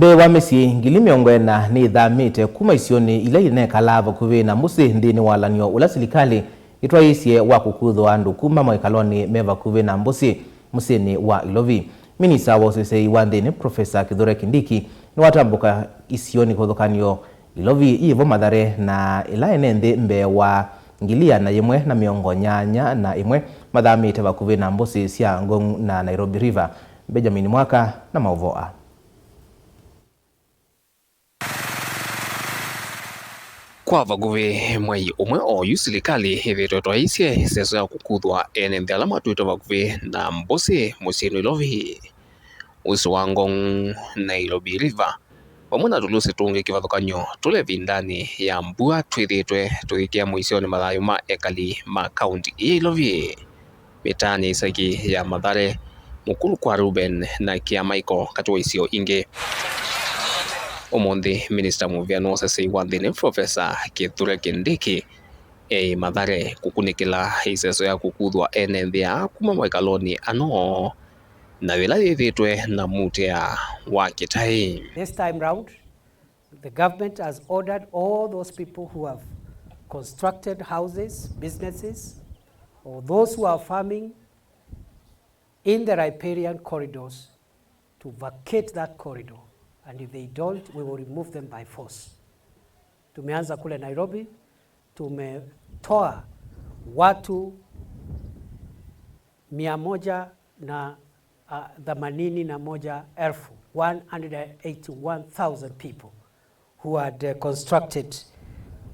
Be wa misi ngili miongwena ni ithamite kuma isioni ila inekala vakuvi na musi ndini walanio ula silikali itwaisie wa kukuthwa andu kuma maikaloni me vakuvi na mbusi musini wa Ilovi. Minisa wa usisei wa ndini Profesa Kithure Kindiki ni watambuka isioni kuthukanio Ilovi ivo Mathare na ila enenthi mbe wa ngilia na imwe na miongo nyanya na imwe mathamite vakuvi na mbusi sia Ngong na Nairobi River. Benjamin Mwaka na mauvoa. Kwa vaguvi mwai umwe oyu silikali hivito twaisye seso ya kukuthwa ene nthala matuito vaguvi na mbusi musini Ilovi usi wa Ngong Nairobi River vamwe na tulusi tungi kivathukanyo tule vindani ya mbua twithitwe tuikia muisioni mathayu ma ekali ma kaunti ya Ilovi mitani isaki ya Mathare mukulu kwa Ruben na kia Michael katuwa isio ingi. Omonde Minister Muviano usisei wa ndini Profesa Kithure Kindiki Mathare kukunikila iseso ya kukuthwa ene nthia kuma maikaloni ano na wila yithitwe na mutea wa kitai. This time round, the government has ordered all those people who have constructed houses, businesses, or those who are farming in the riparian corridors to vacate that corridor. And if they don't, we will remove them by force. Tumeanza kule Nairobi, tumetoa watu 181,000 people who had constructed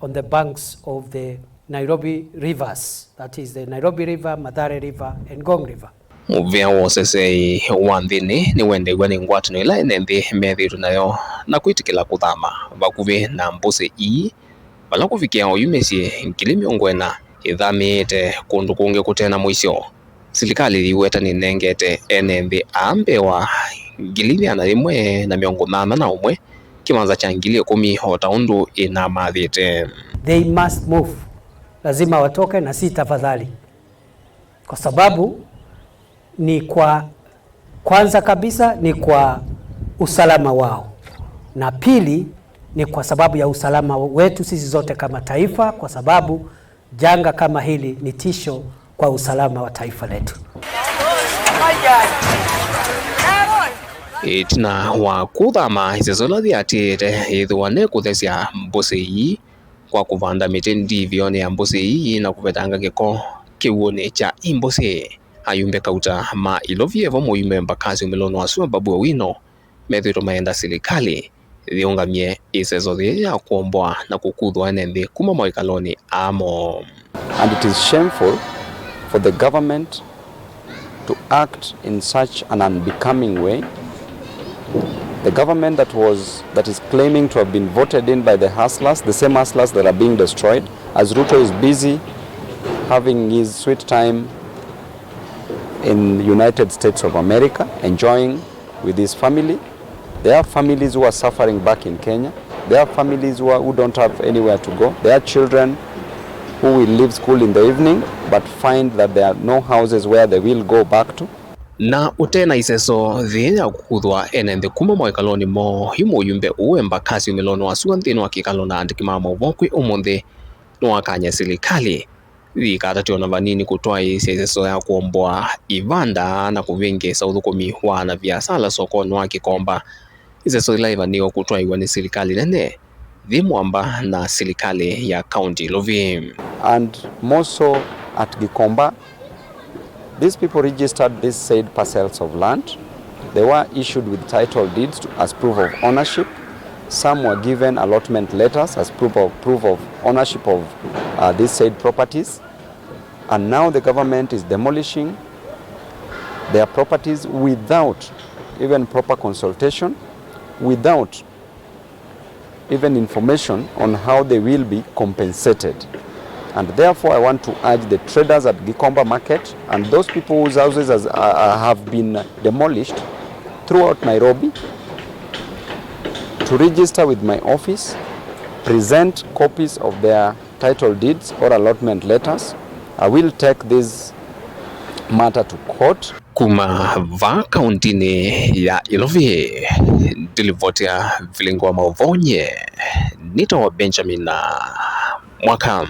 on the banks of the Nairobi rivers, that is the Nairobi River, Mathare River, and Ngong River. Muvia wosesei wa nthini ni wendeigwa ni ngwatano ila ene nthi methitu nayo na kwitikila kuthama vakuvi na mbusi vala kuvikia oyu misyi ngili miongwena ithamite kundu kungi kutena muisyo. Silikali iweta ni nengete ene nthi ambewa ngili na imwe na miongo mama na umwe kimanza cha ngili 10 hota undu ina mathite. They must move. Lazima watoke na si tafadhali. Kwa sababu ni kwa kwanza kabisa ni kwa usalama wao, na pili ni kwa sababu ya usalama wetu sisi zote kama taifa, kwa sababu janga kama hili ni tisho kwa usalama wa taifa letu. Itina wa kuthama isesola thiatite ithuane kuthesya mbusi kwa kuvanda miti ndivione ya mbusi na kuvetanga giko kiwone cha imbusi. Ayumbe kauta ma Ilovi evo muime mbakazi umelono wasua babu wino methito maenda silikali thiungamie iseso thia ya kuomboa na kukuthwa ene nthi kuma maikaloni amo. And it is shameful for the government to act in such an unbecoming way. The government that is claiming to have been voted in by the hustlers, the same hustlers that are being destroyed, as Ruto is busy having his sweet time in the United States of America, enjoying with his family. There are families who are suffering back in Kenya. There are families who don't have anywhere to go. There are children who will leave school in the evening but find that there are no houses where they will go back to. Na utena iseso thia kukuthwa ene nthi kuma maikaloni mo himu yumbe uwe mbakasi umelono wasua nthini wa kikalona andikimama uvokwi umunthi nuwakanya silikali vikatationa vanini kutwa iseso ya kuomboa ivanda na kuvingisa uthukumi wa na biasala sokoni wa Kikomba. Iseso ila ivanio kutwa iwa ni silikali nene thimwamba na silikali ya County Ilovi. And more so at Gikomba, these people registered these said parcels of land. They were issued with title deeds as proof of ownership. Some were given allotment letters as proof of ownership of these said properties. And now the government is demolishing their properties without even proper consultation, without even information on how they will be compensated. And therefore I want to urge the traders at Gikomba Market and those people whose houses have been demolished throughout Nairobi to register with my office, present copies of their title deeds or allotment letters. I will take this matter to court. kuma va kauntini ya Ilovi ndilivotia vilingo mauvonye nito wa Benjamin Mwaka.